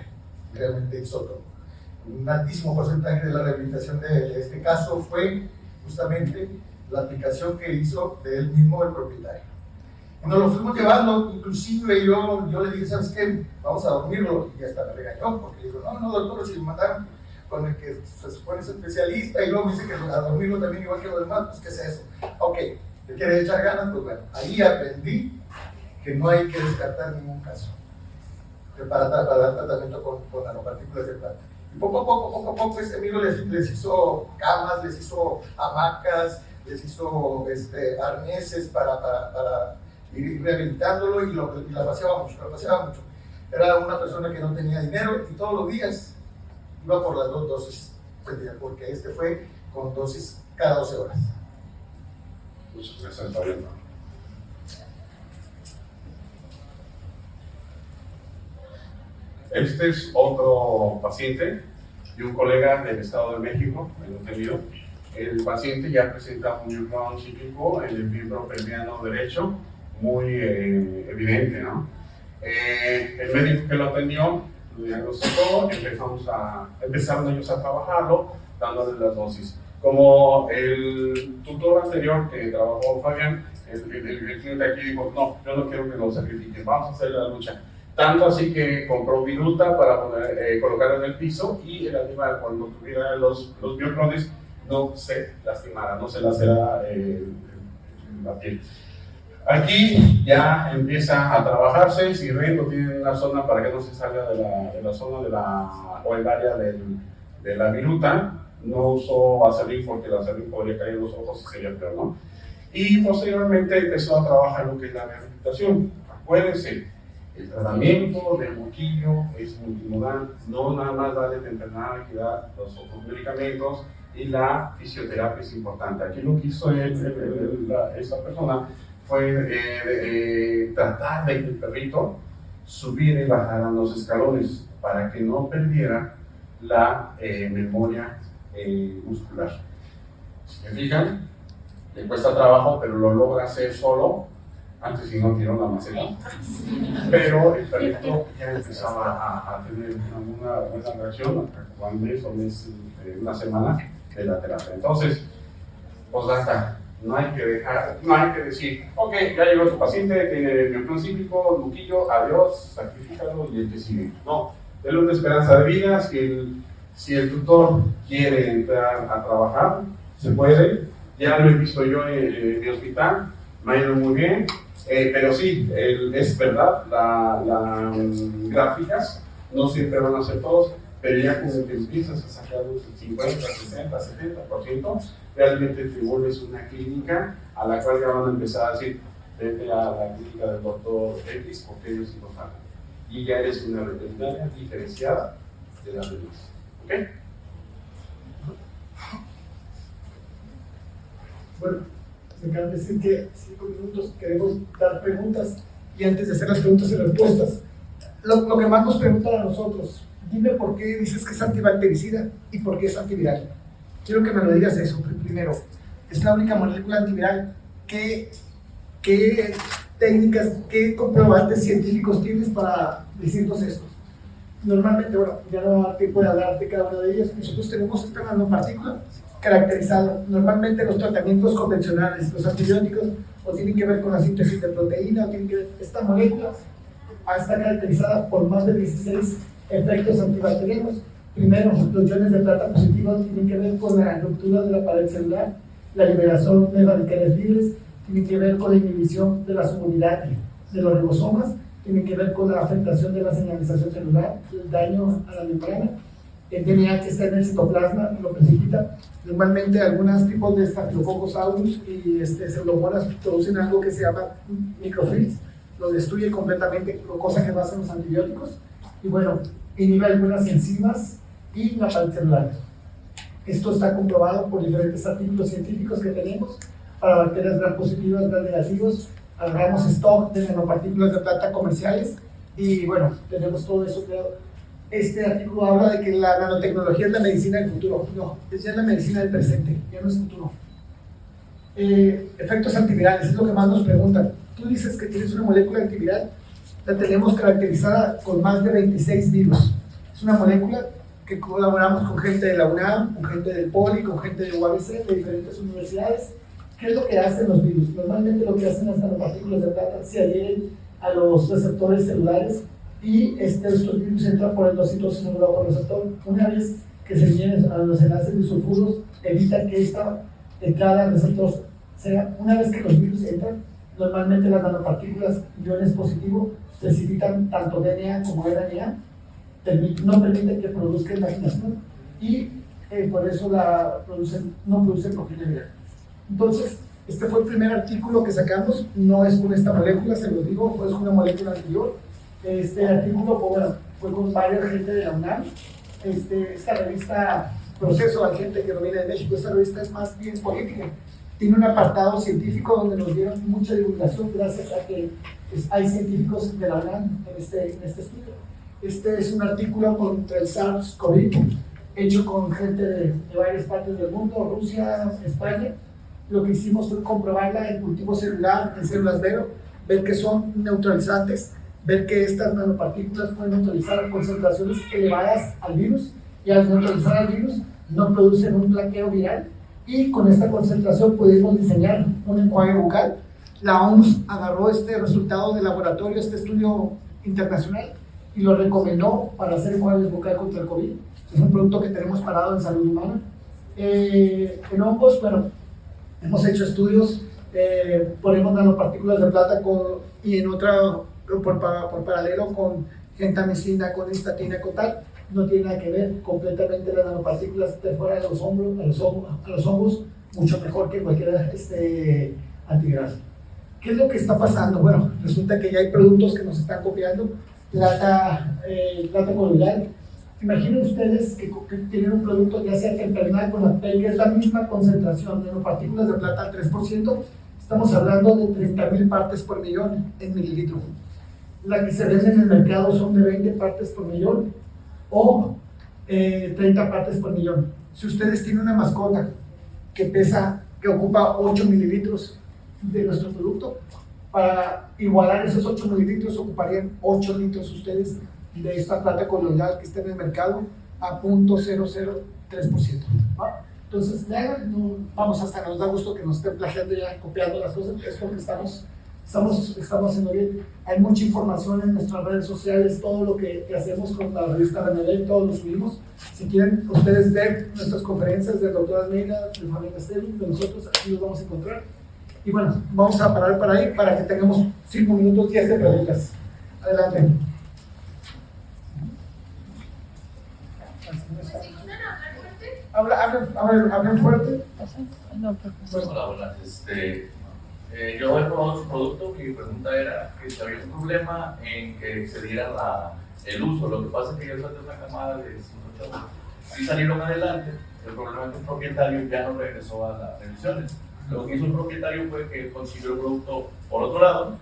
realmente hizo todo. Un altísimo porcentaje de la rehabilitación de este caso fue justamente la aplicación que hizo de él mismo el propietario. Y nos lo fuimos llevando, inclusive yo le dije, ¿sabes qué? Vamos a dormirlo, y hasta me regañó, porque le digo, no, doctor, si me mandaron con el que se supone es especialista, y luego me dice que a dormirlo también igual que los demás, pues ¿qué es eso? Ok, ¿le quiere echar ganas? Pues bueno, ahí aprendí que no hay que descartar ningún caso para dar tratamiento con nanopartículas de plata. Y poco a poco este amigo les hizo camas, les hizo hamacas, les hizo arneses para ir rehabilitándolo, y la paseaba mucho. Era una persona que no tenía dinero y todos los días iba por las 2 dosis, porque fue con dosis cada 12 horas. Muchas gracias, Fabián. Este es otro paciente de un colega del Estado de México, entendido. El paciente ya presenta un neuron cíclico en el miembro pelviano derecho, muy evidente, ¿no? El médico que lo atendió lo diagnosticó, empezaron ellos a trabajarlo, dándole las dosis. Como el tutor anterior que trabajó Fabián, el cliente aquí dijo, no, yo no quiero que lo sacrifiquen, vamos a hacer la lucha. Tanto así que compró viruta para colocarlo en el piso, y el animal, cuando tuviera los bioclones, no se lastimara, no se lacerara la piel. Aquí ya empieza a trabajarse. Si ven, lo tienen en una zona para que no se salga de la zona o el área de la viruta. No usó vaselina porque la vaselina podría caer en los ojos y sería peor, ¿no? Y posteriormente empezó a trabajar lo que es la rehabilitación. Acuérdense, el tratamiento del moquillo es multimodal, no nada más darle temprana que da los otros medicamentos, y la fisioterapia es importante. Aquí lo que hizo esta persona fue tratar de que el perrito subiera y bajara los escalones para que no perdiera la memoria muscular. Si se fijan, le cuesta trabajo, pero lo logra hacer solo, antes sí no tiró la maceta, pero el perrito ya empezaba a tener una buena reacción a un mes o una semana de la terapia. Entonces, postdata, no hay que decir, ok, ya llegó tu paciente, tiene miopía cíclico, luquillo, adiós, sacrifícalo y el que sigue. No, denle una esperanza de vida. Si el tutor quiere entrar a trabajar, se puede. Ya lo he visto yo en mi hospital, me ha ido muy bien, pero sí, es verdad, las gráficas no siempre van a ser todos, pero ya cuando te empiezas a sacar un 50, 60, 70%, realmente te vuelves una clínica a la cual ya van a empezar a decir, vete a la clínica del doctor X porque ellos sí lo saben. Y ya eres una veterinaria diferenciada de las demás. ¿Ok? Bueno, me acaban de decir que 5 minutos queremos dar preguntas y antes de hacer las preguntas y respuestas, lo que más nos preguntan a nosotros, dime por qué dices que es antibactericida y por qué es antiviral. Quiero que me lo digas eso primero. Es la única molécula antiviral. ¿Qué técnicas, qué comprobantes científicos tienes para decirnos esto? Normalmente, bueno, ya no va a dar tiempo de hablar de cada una de ellas. Nosotros tenemos esta nanopartícula caracterizada. Normalmente los tratamientos convencionales, los antibióticos, o tienen que ver con la síntesis de proteína, o tienen que ver, esta molécula está caracterizada por más de 16 efectos antibacterianos. Primero, los iones de plata positivos tienen que ver con la ruptura de la pared celular, la liberación de radicales libres, tienen que ver con la inhibición de la solubilidad de los ribosomas, tienen que ver con la afectación de la señalización celular, el daño a la membrana, el DNA que está en el citoplasma lo precipita. Normalmente algunos tipos de Staphylococcus aureus y pseudomonas producen algo que se llama microfilms, lo destruye completamente, cosa que no hacen los antibióticos, y bueno, inhibe algunas enzimas y la pared celular. Esto está comprobado por diferentes artículos científicos que tenemos para bacterias gram positivas, gram negativos. Agarramos stock de nanopartículas de plata comerciales y bueno, tenemos todo eso creado. Este artículo habla de que la nanotecnología es la medicina del futuro. No, es ya la medicina del presente, ya no es futuro. Efectos antivirales, es lo que más nos preguntan. Tú dices que tienes una molécula antiviral, la tenemos caracterizada con más de 26 virus. Es una molécula que colaboramos con gente de la UNAM, con gente del POLI, con gente de UABC, de diferentes universidades. ¿Qué es lo que hacen los virus? Normalmente lo que hacen las nanopartículas de plata se adhieren a los receptores celulares y estos virus entran por endocitosis celular por receptor. Una vez que se vienen a los enlaces disulfuros, evitan que esta entrada al receptor sea. Una vez que los virus entran, normalmente las nanopartículas iones positivos precipitan tanto DNA como RNA, no permiten que produzcan imaginación y por eso no producen proteína viral. Entonces, este fue el primer artículo que sacamos, no es con esta molécula, se los digo, fue una molécula anterior. Este artículo fue con varias gente de la UNAM. Esta revista, Proceso, hay gente que no viene de México, esta revista es más bien política. Tiene un apartado científico donde nos dieron mucha divulgación gracias a que hay científicos de la UNAM en este estudio. Este es un artículo contra el SARS-CoV, hecho con gente de varias partes del mundo, Rusia, España. Lo que hicimos fue comprobarla en cultivo celular, en células Vero, ver que son neutralizantes, ver que estas nanopartículas pueden neutralizar a concentraciones elevadas al virus, y al neutralizar al virus no producen un plaqueo viral, y con esta concentración pudimos diseñar un enjuague bucal. La OMS agarró este resultado de laboratorio, este estudio internacional, y lo recomendó para hacer enjuagues bucal contra el COVID. Es un producto que tenemos parado en salud humana. En hongos, bueno, hemos hecho estudios, ponemos nanopartículas de plata y en otra, por paralelo, con gentamicina, con estatina, con tal. No tiene nada que ver, completamente las nanopartículas de fuera de los hongos, mucho mejor que cualquier antiviral. ¿Qué es lo que está pasando? Bueno, resulta que ya hay productos que nos están copiando, plata coloidal. Imaginen ustedes que tienen un producto ya sea que impregnado con la piel, que es la misma concentración de nanopartículas de plata al 3%, estamos hablando de 30,000 partes por millón en mililitro. La que se vende en el mercado son de 20 partes por millón o 30 partes por millón. Si ustedes tienen una mascota que ocupa 8 mililitros de nuestro producto, Para igualar esos 8 mililitros ocuparían 8 litros ustedes de esta plata coloidal que está en el mercado a 0.003%. ¿Va? Entonces, vamos, hasta nos da gusto que nos estén plagiando ya, copiando las cosas, es porque estamos haciendo bien. Hay mucha información en nuestras redes sociales, todo lo que hacemos con la revista Reneley, todo lo subimos. Si quieren ustedes ver nuestras conferencias del doctor Almeida, de Fabián Castelli, de nosotros, aquí los vamos a encontrar. Y bueno, vamos a parar para ahí para que tengamos 5 minutos 10 de preguntas. Adelante. Hablen fuerte. Hola, hola. Yo he probado su producto. Mi pregunta era que si había un problema en que se diera el uso. Lo que pasa es que yo soy de una camada de 5 chavos. Sí salieron adelante. El problema es que el propietario ya no regresó a las revisiones. Lo que hizo el propietario fue que consiguió el producto por otro lado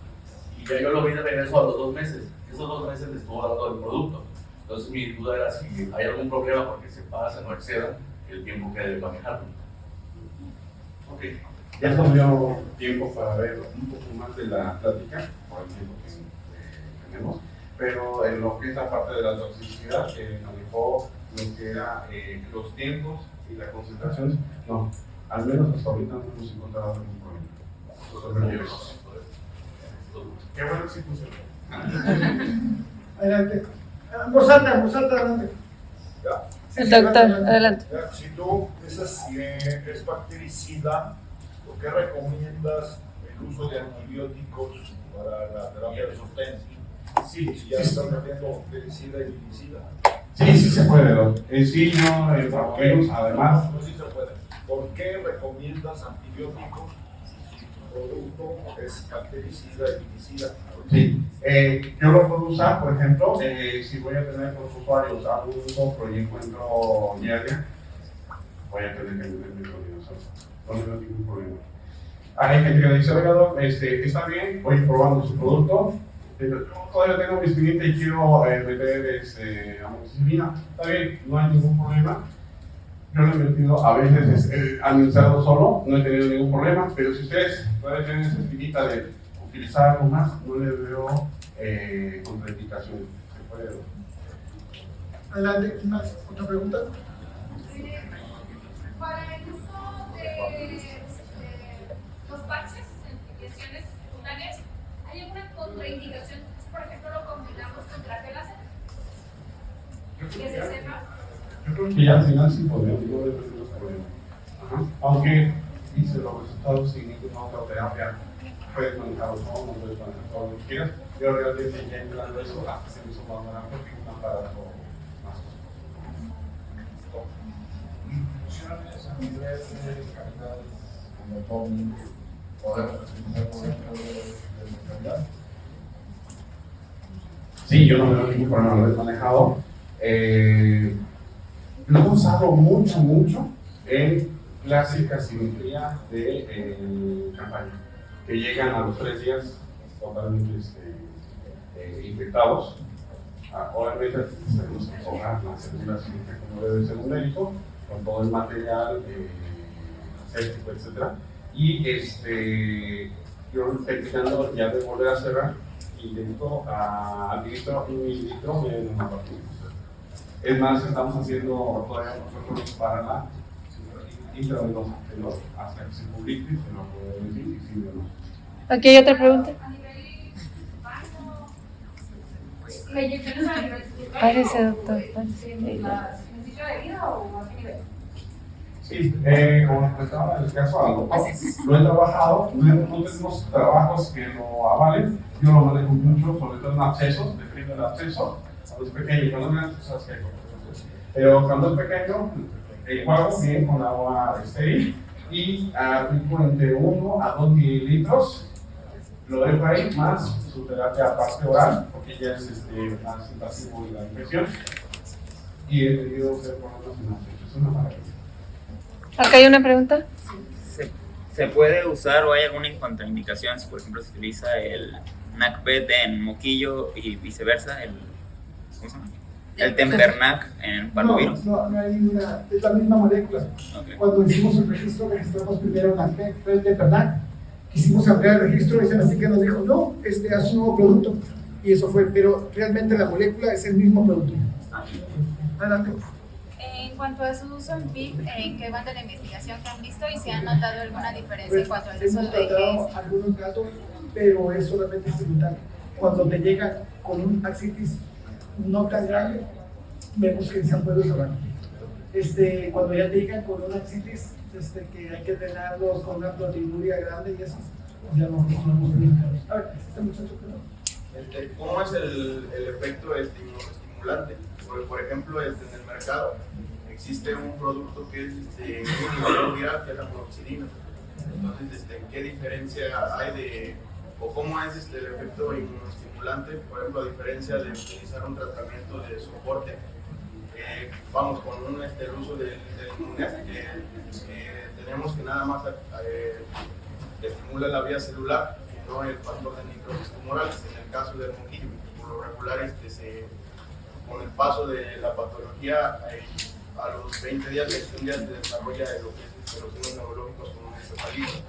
y ya yo lo vi de regreso a los 2 meses. Esos 2 meses le estuvo dando el producto. Entonces mi duda era si hay algún problema porque se pasa o exceda el tiempo que debe manejarlo. Ok, ya nos dio tiempo para ver un poco más de la plática por el tiempo que tenemos, pero en lo que es la parte de la toxicidad, manejó lo que era los tiempos y la concentración, no, al menos hasta ahorita no hemos encontrado ningún problema. Qué bueno que sí funcionó. Adelante. Voz alta, adelante. El doctor, adelante. Si tú dices que es bactericida, ¿por qué recomiendas el uso de antibióticos para la terapia de sostén? Sí, si ya están metiendo bactericida y vinicida. Sí se puede, ¿no? Sí, no, el además. No, sí se puede. ¿Por qué recomiendas antibióticos si tu producto es bactericida y vinicida? Sí, yo lo puedo usar, por ejemplo, si voy a tener con los usuarios algún soplo y encuentro diarrea, voy a tener que meter metronidazol, no tengo ningún problema. Hay gente que dice, oiga, está bien, voy probando su producto, pero todavía tengo mi expediente y quiero meter amoxicilina, está bien, no hay ningún problema. Yo lo he metido, a veces administrado solo, no he tenido ningún problema, pero si ustedes todavía tienen esa espinita de utilizar algo más, no le veo contraindicaciones. Se puede. Adelante, ¿otra pregunta? Para el uso de los parches en lesiones cutáneas, ¿hay alguna contraindicación? Por ejemplo, lo combinamos con terapia láser. Que se sepa. Yo creo que ya al final sí podemos, no debe tener los problemas. Aunque dice los resultados sin ninguna otra terapia, puedes manejarlo todo, no puedes manejar todo lo que quieras. Yo realmente ya entrando eso, hasta se me hizo más barato que un aparato más. Funciones a nivel de calidad, como con podemos utilizar por ejemplo de calidad. Sí, yo no me veo ningún problema, lo he manejado. Lo he usado mucho en clásica simetría de campaña, que llegan a los 3 días totalmente infectados. Obviamente tenemos que cobrar la segunda simetría como debe ser un médico, con todo el material séptico, etc. Y yo terminando ya de volver a cerrar, intento administrar 1 mililitro de nanopartículas. Es más, estamos haciendo todavía nosotros para la intravenosa, hasta que se publique, se lo puedo decir y sí o no. ¿Aquí hay otra pregunta? A nivel bajo, ¿la inyección es a nivel circular? Párese, doctor. ¿En sitio de vida o a qué nivel? Sí, como comentaba en el caso de Aldo, lo he trabajado, no tenemos trabajos que lo avalen, yo lo manejo mucho, sobre todo en abscesos, defino el absceso, cuando es pequeño, cuando no es cosas que hay con procesos. Pero cuando es pequeño, enjuago bien con agua estéril y aplico entre 1 a 2 mililitros, lo dejo ahí, más su terapia aparte oral, porque ya es más invasivo de la infección, y he tenido que ponerlos en absceso, es una maravilla. ¿Acá hay una pregunta? ¿Se puede usar o hay alguna contraindicación si, por ejemplo, se utiliza el NAC-PET en moquillo y viceversa, ¿cómo se llama? El Tempernac en parvovirus? No hay ninguna, es la misma molécula. Okay. Cuando hicimos el registro, registramos primero una Tempernac, quisimos ampliar el registro y así que nos dijo, no, haz un nuevo producto. Y eso fue, pero realmente la molécula es el mismo producto. Adelante. En cuanto a su uso en PIB, ¿en qué van de la investigación que han visto y si han notado alguna diferencia en cuanto al uso Hemos de tratado algunos datos, pero es solamente simultáneo. Cuando te llegan con un ascitis no tan grave, vemos que se han podido salvar. Cuando ya te llegan con una ascitis que hay que drenarlos con una proteinuria grande y eso, ya no funcionamos bien. A ver, este muchacho que no. ¿Cómo es el efecto inmunostimulante? Por ejemplo, en el mercado existe un producto que es un inhibidor viral, que es la fluoxetina. Entonces, ¿qué diferencia hay o cómo es el efecto inmunostimulante, por ejemplo, a diferencia de utilizar un tratamiento de soporte? Vamos, con el uso del inmunaz, tenemos que nada más estimula la vía celular, no el factor de microbios tumorales. En el caso del moquillo, por lo regular, con el paso de la patología, a los 20 días, 21 días, se desarrolla lo que es los signos neurológicos con un encefalitis.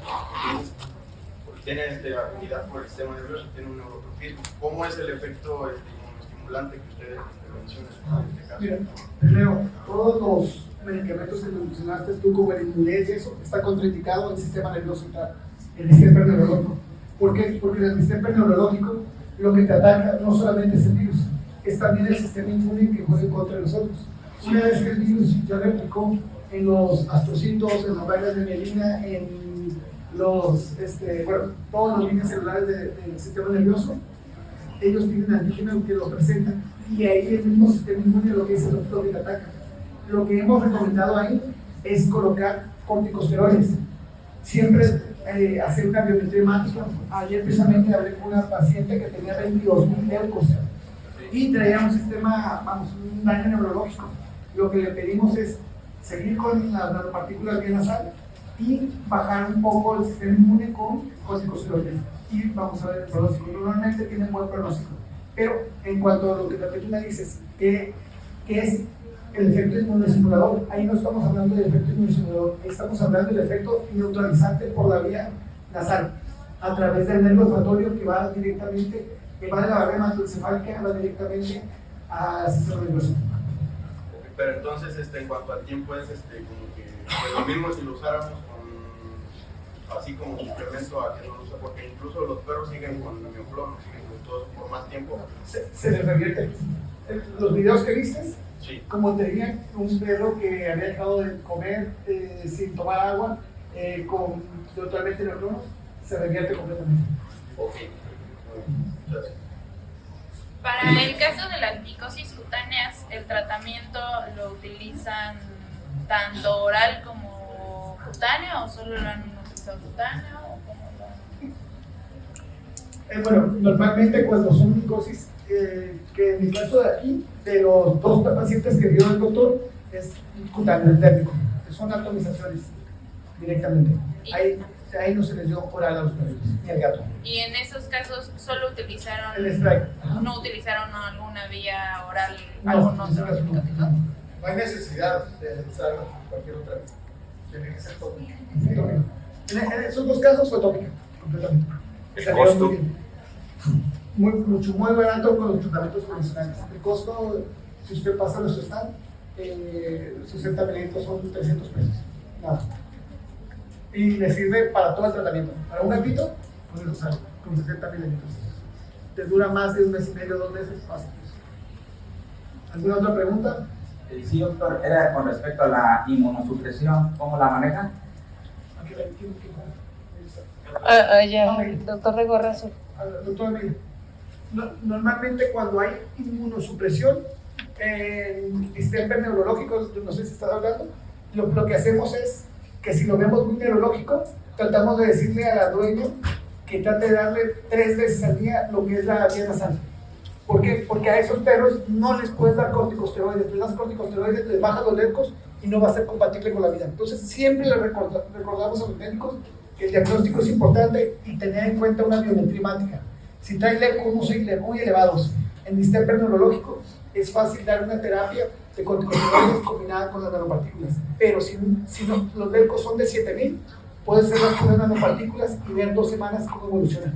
Tiene afinidad por el sistema nervioso, tiene un neurotropismo. ¿Cómo es el efecto inmunostimulante que ustedes mencionan en este caso? Mira, primero, todos los medicamentos que mencionaste tú, como el Inmunes y eso, está contraindicado en el sistema nervioso central, el distemper neurológico. ¿Por qué? Porque el distemper neurológico lo que te ataca no solamente es el virus, es también el sistema inmune que juega en contra de nosotros. Una vez que el virus ya replicó en los astrocitos, en las vainas de mielina, en todas las líneas celulares del sistema nervioso, ellos tienen antígenos que lo presentan y ahí el mismo sistema inmune lo que es el doctor que ataca. Lo que hemos recomendado ahí es colocar corticosteroides. Siempre hacer una biometría hemática. Ayer precisamente hablé con una paciente que tenía 22.000 leucos y traía un daño neurológico. Lo que le pedimos es seguir con las nanopartículas vía nasal y bajar un poco el sistema inmune con corticosteroides. Y vamos a ver el pronóstico. Normalmente tienen buen pronóstico. Pero en cuanto a lo que tú me dices, ¿qué es el efecto inmunoestimulador? Ahí no estamos hablando del efecto inmunoestimulador, estamos hablando del efecto neutralizante por la vía nasal, a través del nervio olfatorio que va directamente, que va de la barrera hematoencefálica, va directamente al sistema nervioso. Pero entonces, en cuanto al tiempo, es como que lo mismo si lo usáramos así como suplemento a que no lo usa, porque incluso los perros siguen con mioflor, siguen con todo por más tiempo. Se les revierte. Los videos que viste, sí, como tenía un perro que había dejado de comer sin tomar agua, con totalmente neuronas, se revierte completamente. Ok. Gracias. Para el caso de las micosis cutáneas, ¿el tratamiento lo utilizan tanto oral como cutáneo o solo lo han utilizado cutáneo? ¿O cómo lo han... Bueno, normalmente cuando son micosis, que en mi caso de aquí, de los 2 pacientes que vio el doctor, es cutáneo térmico, que son atomizaciones directamente. Ahí no se les dio oral a los perros ni al gato. Y en esos casos solo utilizaron, el spray. ¿No utilizaron alguna vía oral, No, algún en otro ese caso no. antibiótico? No hay necesidad de usar cualquier otra. Tiene que ser tópica. En esos 2 casos fue tópica, completamente. ¿El costo? Muy barato con los tratamientos convencionales. El costo, si usted pasa nuestro stand, 60 mililitros son 300 pesos. Nada. Y le sirve para todo el tratamiento. Para un gatito, pues eso sale con 60 mililitros. Te dura más de 1 mes y medio, 2 meses, fácil. ¿Alguna otra pregunta? Sí, doctor, era con respecto a la inmunosupresión, ¿cómo la manejan? Ya, doctor Regorrazo. Doctor Emilio, normalmente cuando hay inmunosupresión en distemper neurológicos, no sé si estás hablando, lo que hacemos es que si lo vemos muy neurológico, tratamos de decirle a la dueña que trate de darle 3 veces al día lo que es la vía nasal. ¿Por qué? Porque a esos perros no les puedes dar corticosteroides, les das corticosteroides, les bajas los leucos y no va a ser compatible con la vida. Entonces siempre le recordamos a los médicos que el diagnóstico es importante y tener en cuenta una biometría hemática. Si trae leucos muy elevados en distemper neurológico, es fácil dar una terapia de corticosteroides combinada con las nanopartículas. Pero si los leucos son de 7000, puedes hacer las puras nanopartículas y ver 2 semanas cómo evoluciona.